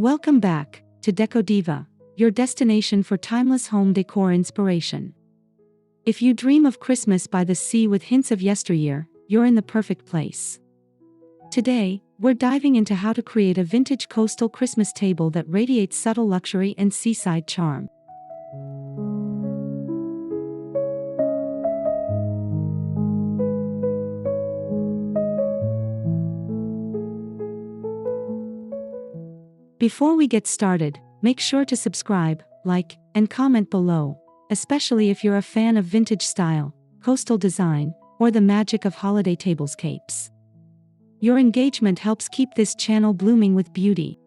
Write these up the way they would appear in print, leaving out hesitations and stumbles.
Welcome back to Deco Diva, your destination for timeless home decor inspiration. If you dream of Christmas by the sea with hints of yesteryear, you're in the perfect place. Today, we're diving into how to create a vintage coastal Christmas table that radiates subtle luxury and seaside charm. Before we get started, make sure to subscribe, like, and comment below, especially if you're a fan of vintage style, coastal design, or the magic of holiday tablescapes. Your engagement helps keep this channel blooming with beauty.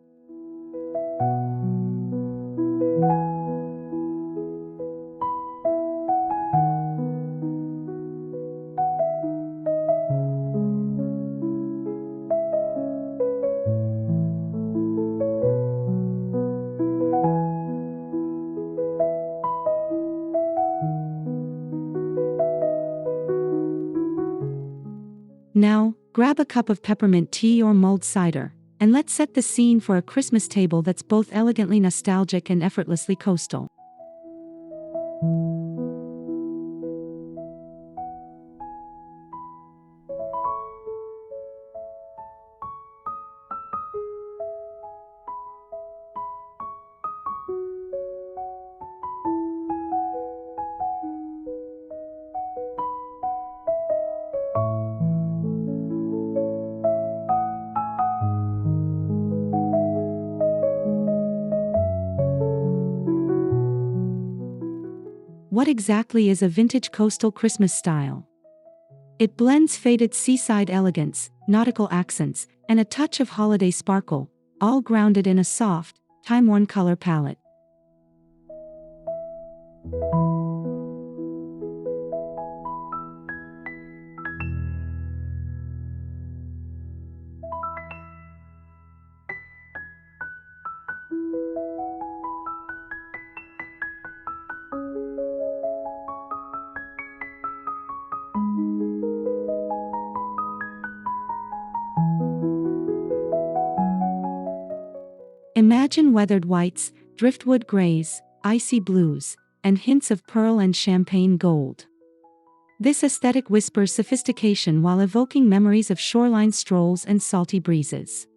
Now, grab a cup of peppermint tea or mulled cider, and let's set the scene for a Christmas table that's both elegantly nostalgic and effortlessly coastal. What exactly is a vintage coastal Christmas style? It blends faded seaside elegance, nautical accents, and a touch of holiday sparkle, all grounded in a soft, time-worn color palette. Imagine weathered whites, driftwood grays, icy blues, and hints of pearl and champagne gold. This aesthetic whispers sophistication while evoking memories of shoreline strolls and salty breezes.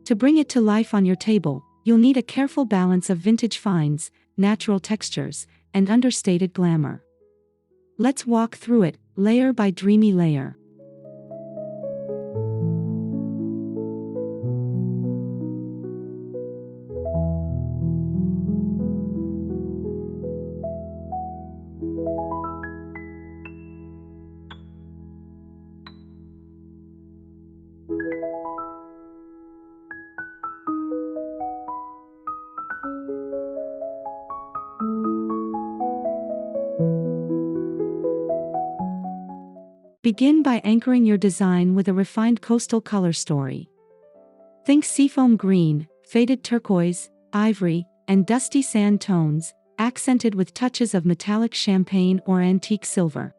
To bring it to life on your table, you'll need a careful balance of vintage finds, natural textures, and understated glamour. Let's walk through it, layer by dreamy layer. Begin by anchoring your design with a refined coastal color story. Think seafoam green, faded turquoise, ivory, and dusty sand tones, accented with touches of metallic champagne or antique silver.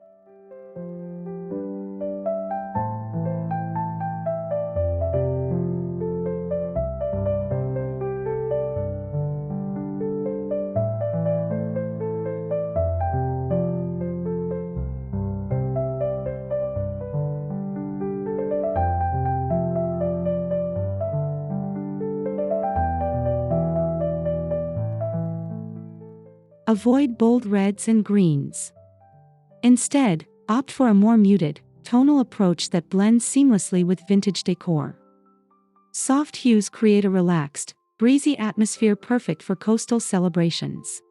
Avoid bold reds and greens. Instead, opt for a more muted, tonal approach that blends seamlessly with vintage decor. Soft hues create a relaxed, breezy atmosphere perfect for coastal celebrations.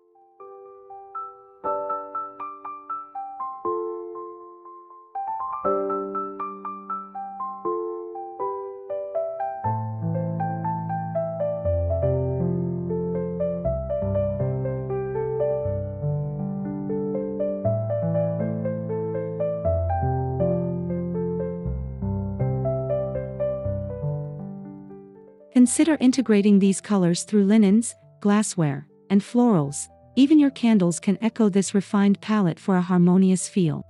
Consider integrating these colors through linens, glassware, and florals. Even your candles can echo this refined palette for a harmonious feel.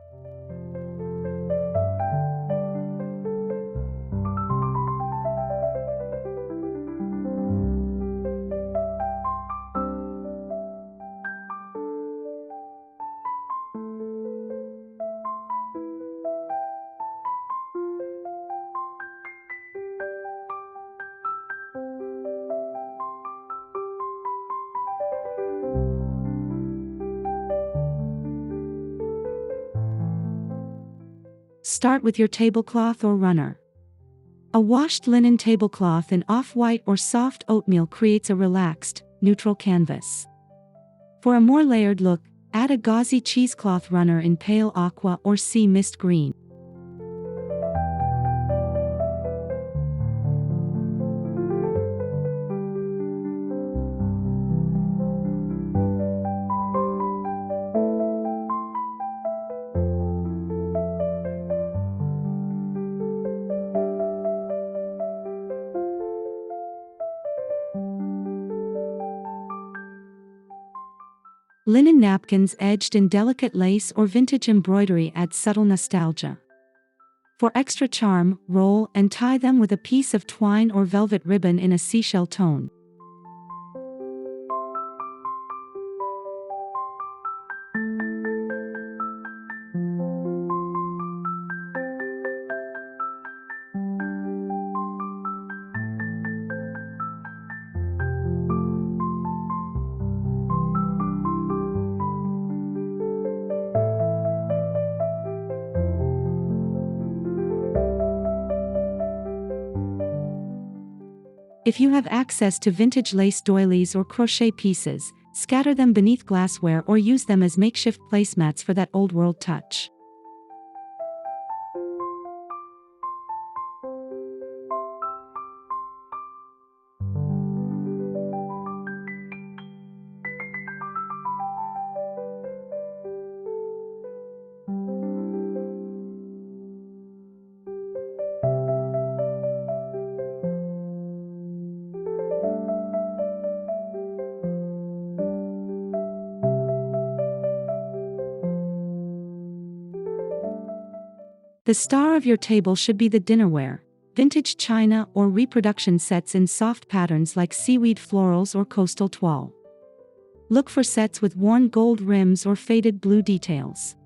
Start with your tablecloth or runner. A washed linen tablecloth in off-white or soft oatmeal creates a relaxed, neutral canvas. For a more layered look, add a gauzy cheesecloth runner in pale aqua or sea mist green. Linen napkins edged in delicate lace or vintage embroidery add subtle nostalgia. For extra charm, roll and tie them with a piece of twine or velvet ribbon in a seashell tone. If you have access to vintage lace doilies or crochet pieces, scatter them beneath glassware or use them as makeshift placemats for that old-world touch. The star of your table should be the dinnerware, vintage china or reproduction sets in soft patterns like seaweed florals or coastal toile. Look for sets with worn gold rims or faded blue details.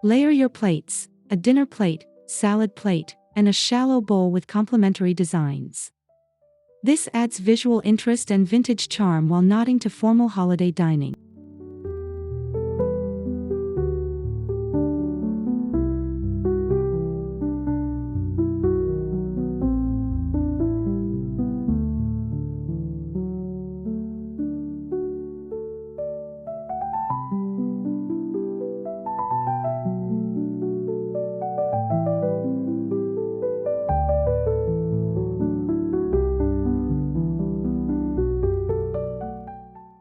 Layer your plates, a dinner plate, salad plate, and a shallow bowl with complementary designs. This adds visual interest and vintage charm while nodding to formal holiday dining.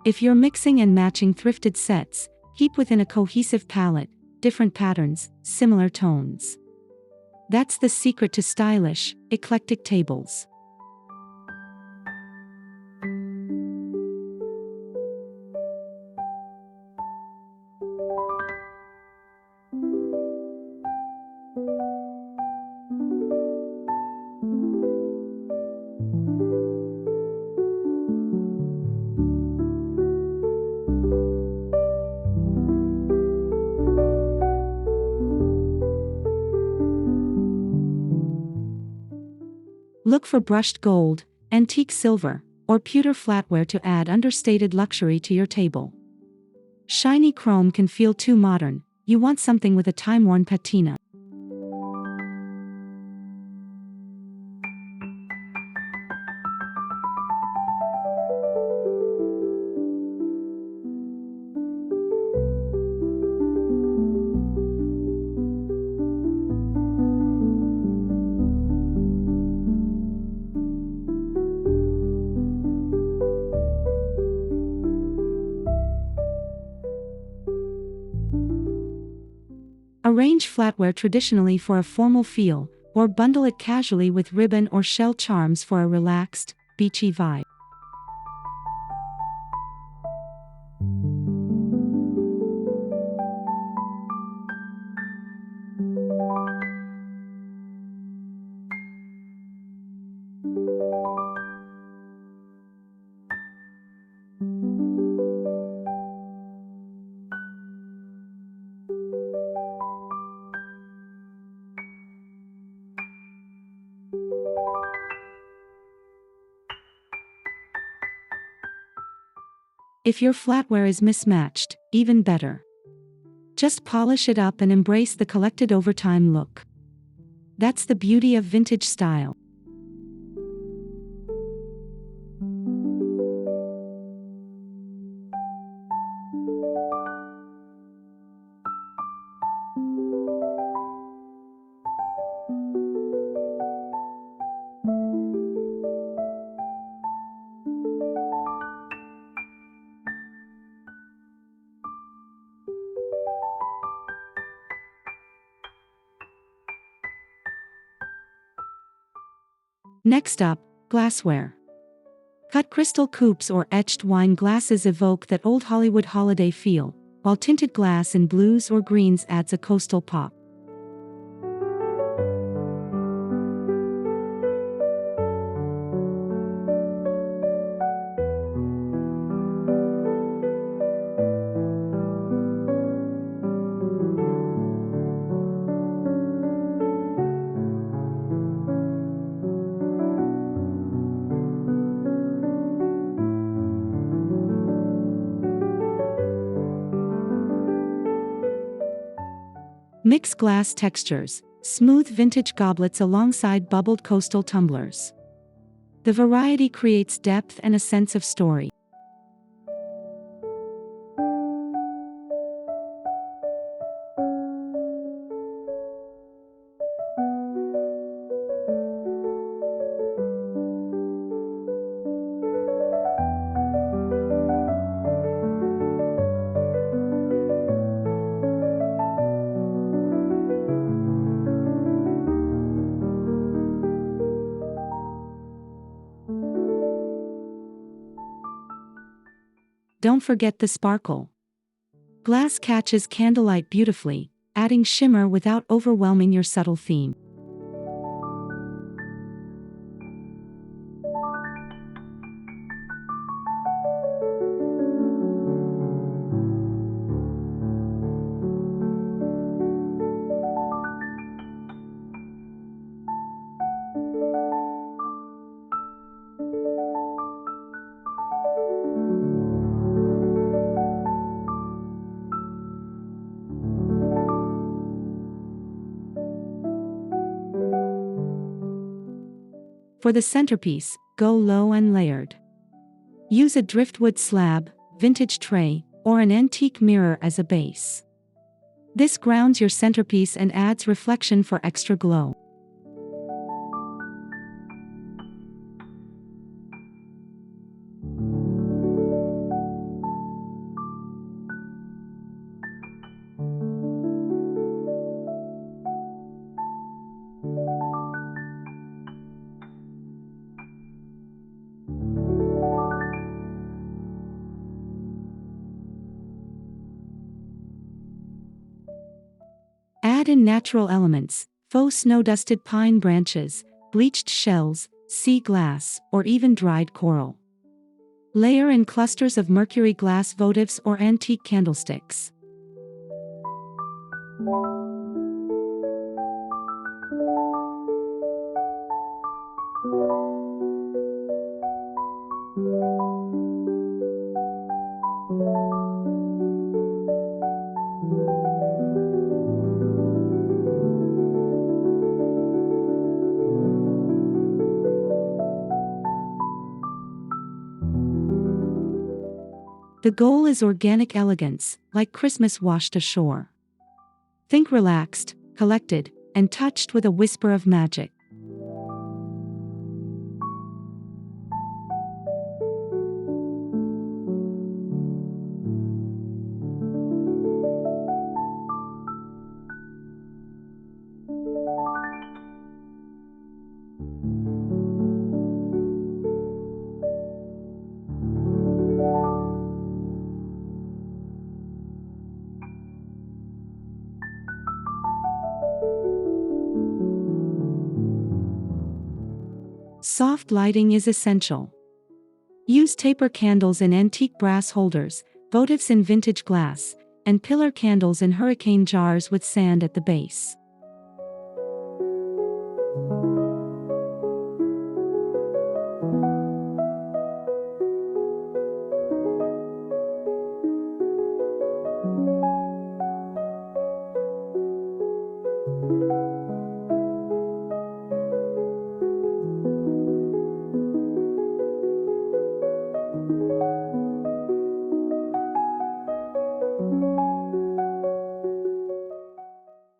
If you're mixing and matching thrifted sets, keep within a cohesive palette, different patterns, similar tones. That's the secret to stylish, eclectic tables. Look for brushed gold, antique silver, or pewter flatware to add understated luxury to your table. Shiny chrome can feel too modern, you want something with a time-worn patina. Arrange flatware traditionally for a formal feel, or bundle it casually with ribbon or shell charms for a relaxed, beachy vibe. If your flatware is mismatched, even better. Just polish it up and embrace the collected over time look. That's the beauty of vintage style. Next up, glassware. Cut crystal coupes or etched wine glasses evoke that old Hollywood holiday feel, while tinted glass in blues or greens adds a coastal pop. Mix glass textures, smooth vintage goblets alongside bubbled coastal tumblers. The variety creates depth and a sense of story. Don't forget the sparkle. Glass catches candlelight beautifully, adding shimmer without overwhelming your subtle theme. For the centerpiece, go low and layered. Use a driftwood slab, vintage tray, or an antique mirror as a base. This grounds your centerpiece and adds reflection for extra glow. Add in natural elements, faux snow-dusted pine branches, bleached shells, sea glass, or even dried coral. Layer in clusters of mercury glass votives or antique candlesticks. The goal is organic elegance, like Christmas washed ashore. Think relaxed, collected, and touched with a whisper of magic. Soft lighting is essential. Use taper candles in antique brass holders, votives in vintage glass, and pillar candles in hurricane jars with sand at the base.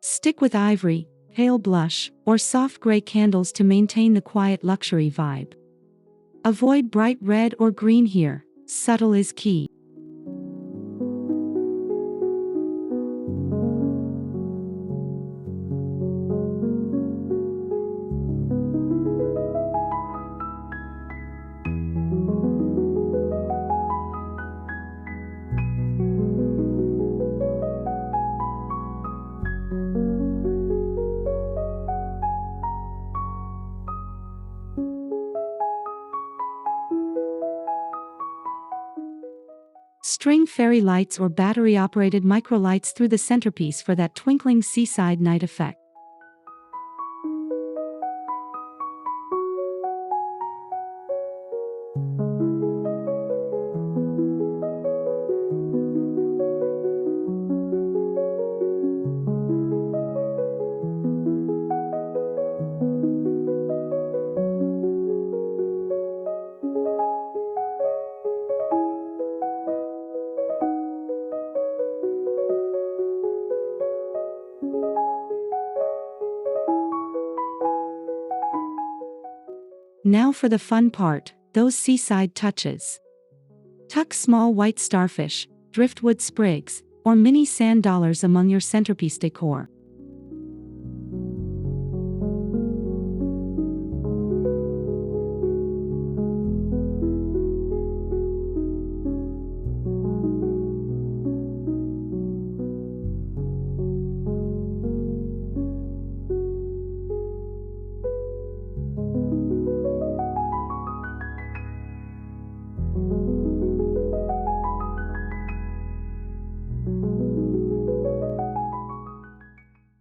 Stick with ivory, pale blush, or soft gray candles to maintain the quiet luxury vibe. Avoid bright red or green here, subtle is key. String fairy lights or battery-operated microlights through the centerpiece for that twinkling seaside night effect. Now for the fun part, those seaside touches. Tuck small white starfish, driftwood sprigs, or mini sand dollars among your centerpiece decor.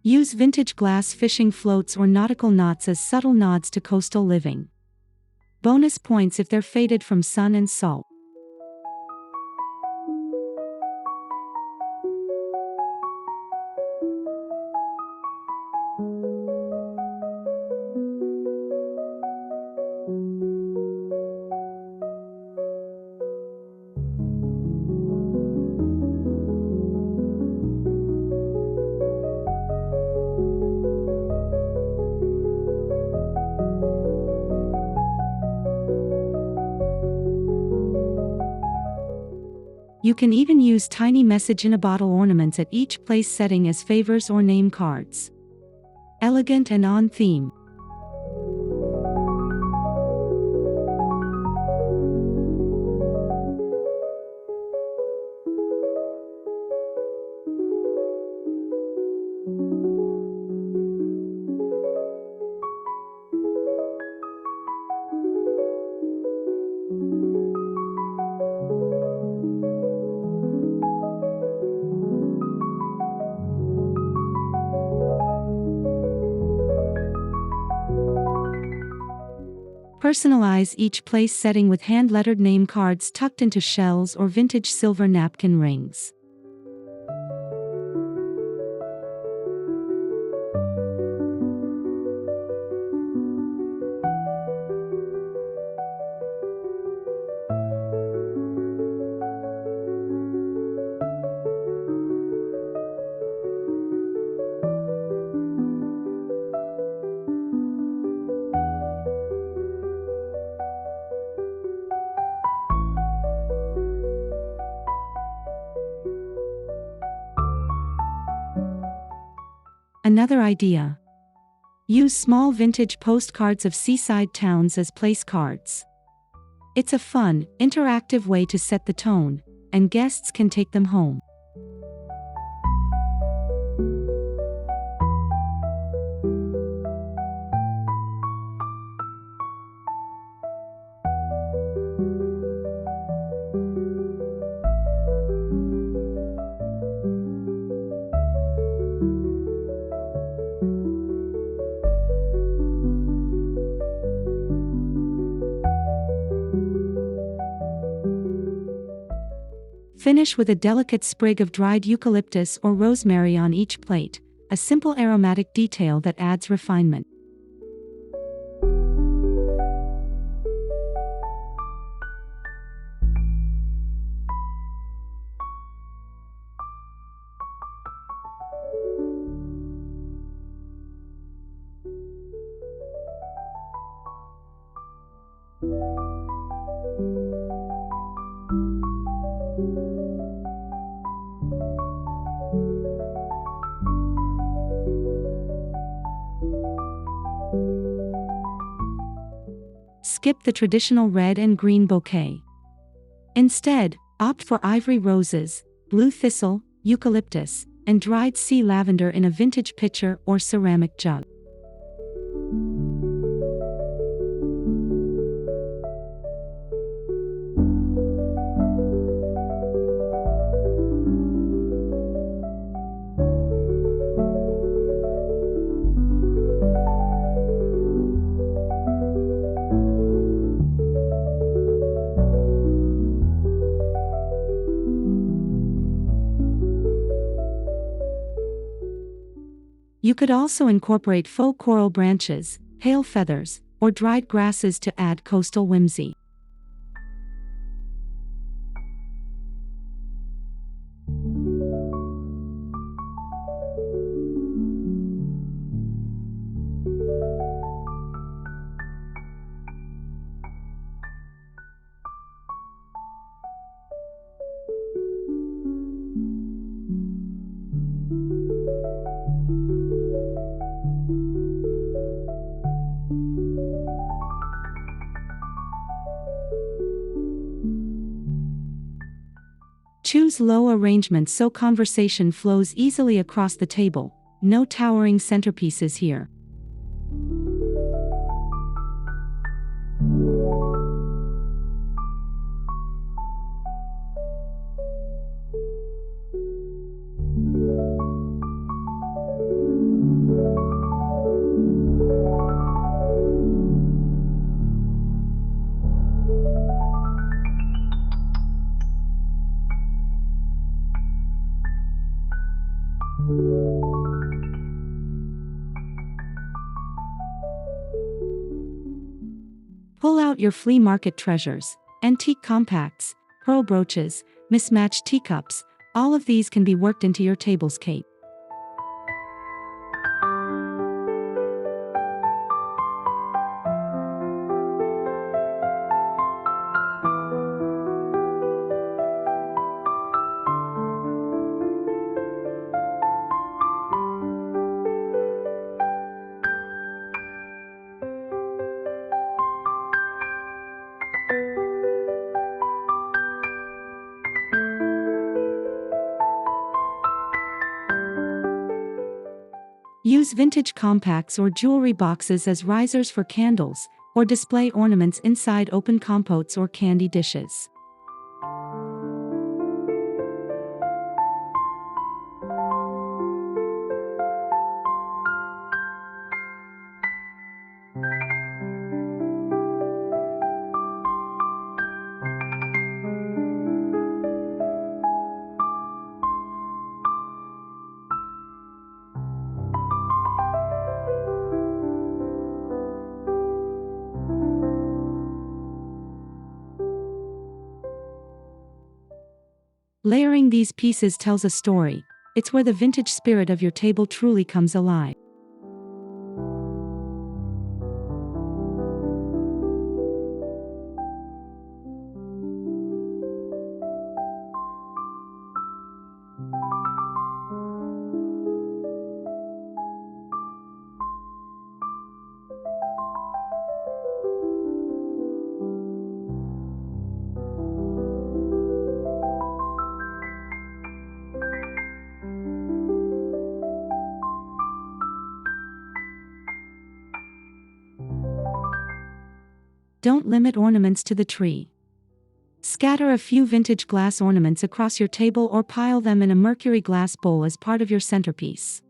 Use vintage glass fishing floats or nautical knots as subtle nods to coastal living. Bonus points if they're faded from sun and salt. You can even use tiny message-in-a-bottle ornaments at each place setting as favors or name cards. Elegant and on theme. Personalize each place setting with hand-lettered name cards tucked into shells or vintage silver napkin rings. Another idea. Use small vintage postcards of seaside towns as place cards. It's a fun, interactive way to set the tone, and guests can take them home. Finish with a delicate sprig of dried eucalyptus or rosemary on each plate, a simple aromatic detail that adds refinement. Skip the traditional red and green bouquet. Instead, opt for ivory roses, blue thistle, eucalyptus, and dried sea lavender in a vintage pitcher or ceramic jug. You could also incorporate faux coral branches, pale feathers, or dried grasses to add coastal whimsy. Choose low arrangements so conversation flows easily across the table. No towering centerpieces here. Pull out your flea market treasures, antique compacts, pearl brooches, mismatched teacups. All of these can be worked into your tablescape. Use vintage compacts or jewelry boxes as risers for candles, or display ornaments inside open compotes or candy dishes. Layering these pieces tells a story. It's where the vintage spirit of your table truly comes alive. Don't limit ornaments to the tree. Scatter a few vintage glass ornaments across your table or pile them in a mercury glass bowl as part of your centerpiece.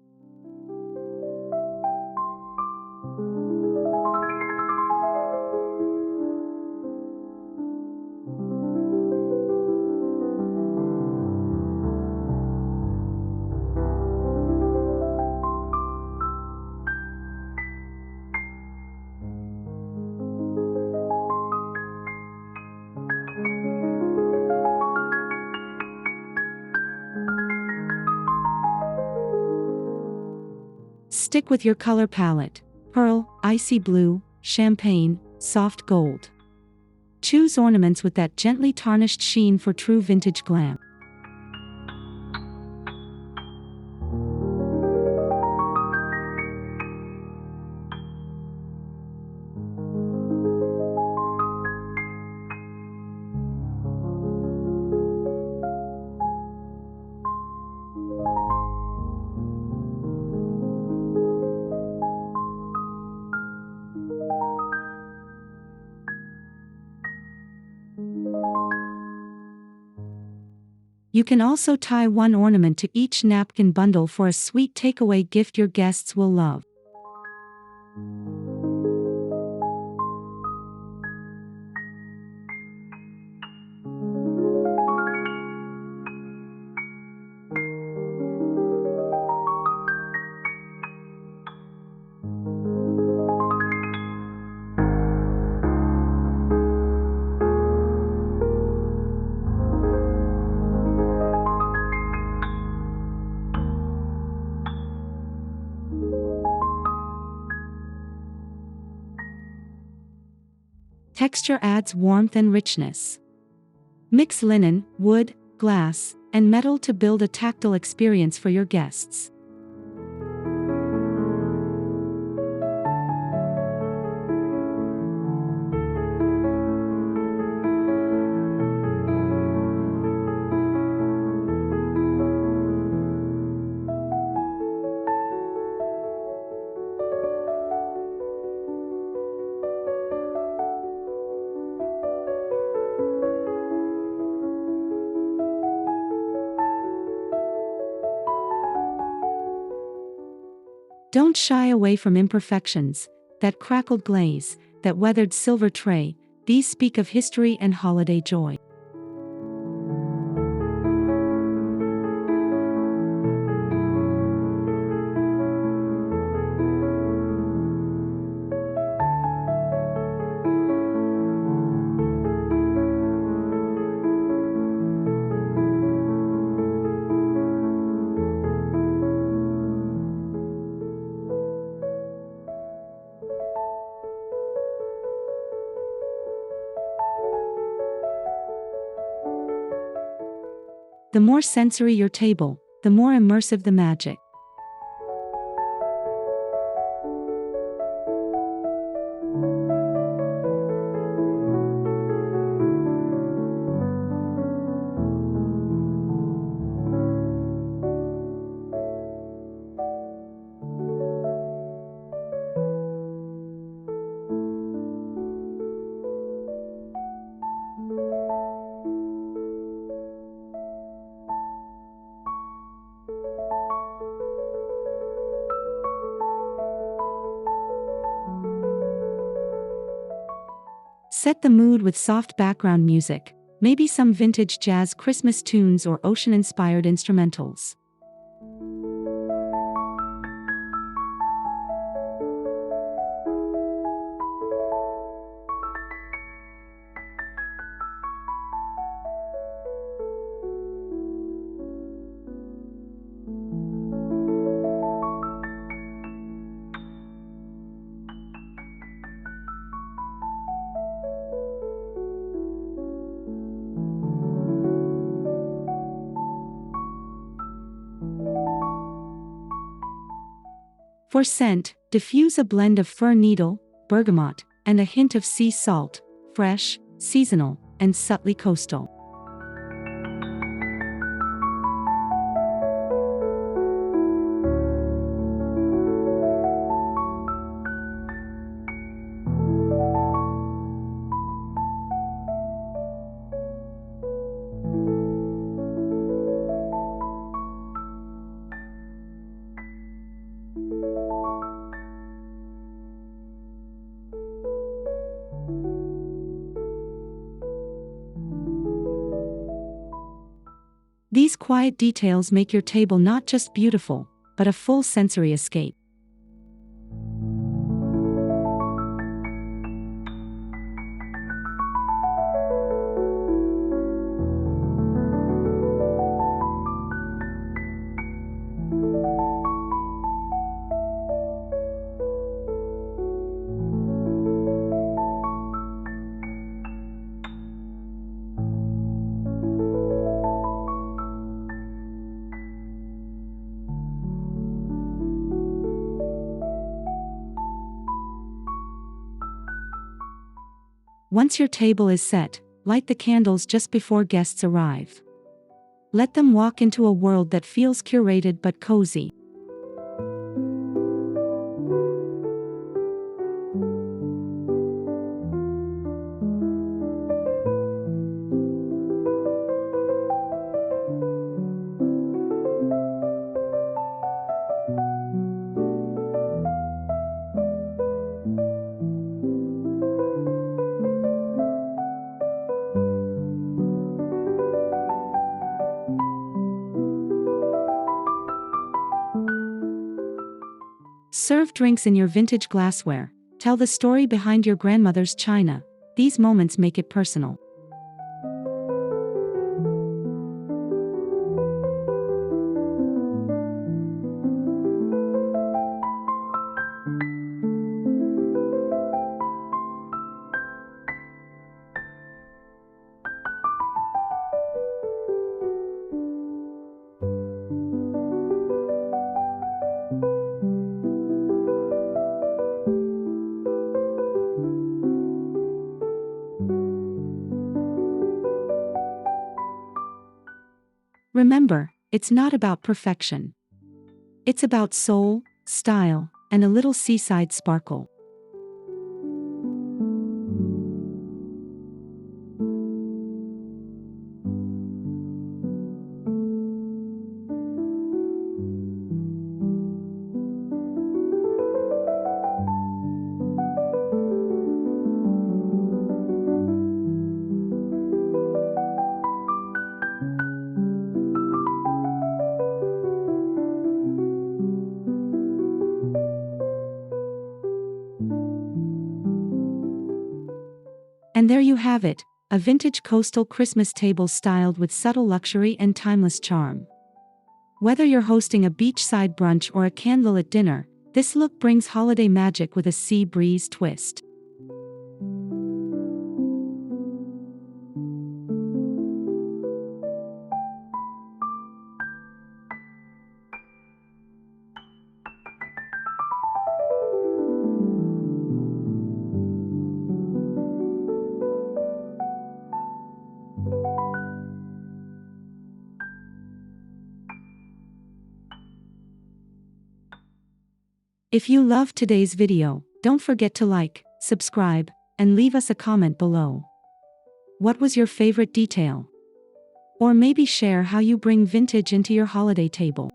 Stick with your color palette: pearl, icy blue, champagne, soft gold. Choose ornaments with that gently tarnished sheen for true vintage glam. You can also tie one ornament to each napkin bundle for a sweet takeaway gift your guests will love. Texture adds warmth and richness. Mix linen, wood, glass, and metal to build a tactile experience for your guests. Don't shy away from imperfections: that crackled glaze, that weathered silver tray, these speak of history and holiday joy. The more sensory your table, the more immersive the magic. Set the mood with soft background music, maybe some vintage jazz Christmas tunes or ocean-inspired instrumentals. For scent, diffuse a blend of fir needle, bergamot, and a hint of sea salt, fresh, seasonal, and subtly coastal. These quiet details make your table not just beautiful, but a full sensory escape. Once your table is set, light the candles just before guests arrive. Let them walk into a world that feels curated but cozy. Serve drinks in your vintage glassware. Tell the story behind your grandmother's china. These moments make it personal. Remember, it's not about perfection. It's about soul, style, and a little seaside sparkle. And there you have it, a vintage coastal Christmas table styled with subtle luxury and timeless charm. Whether you're hosting a beachside brunch or a candlelit dinner, this look brings holiday magic with a sea breeze twist. If you loved today's video, don't forget to like, subscribe, and leave us a comment below. What was your favorite detail? Or maybe share how you bring vintage into your holiday table.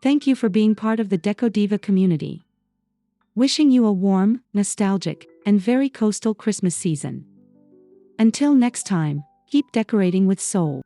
Thank you for being part of the Deco Diva community. Wishing you a warm, nostalgic, and very coastal Christmas season. Until next time, keep decorating with soul.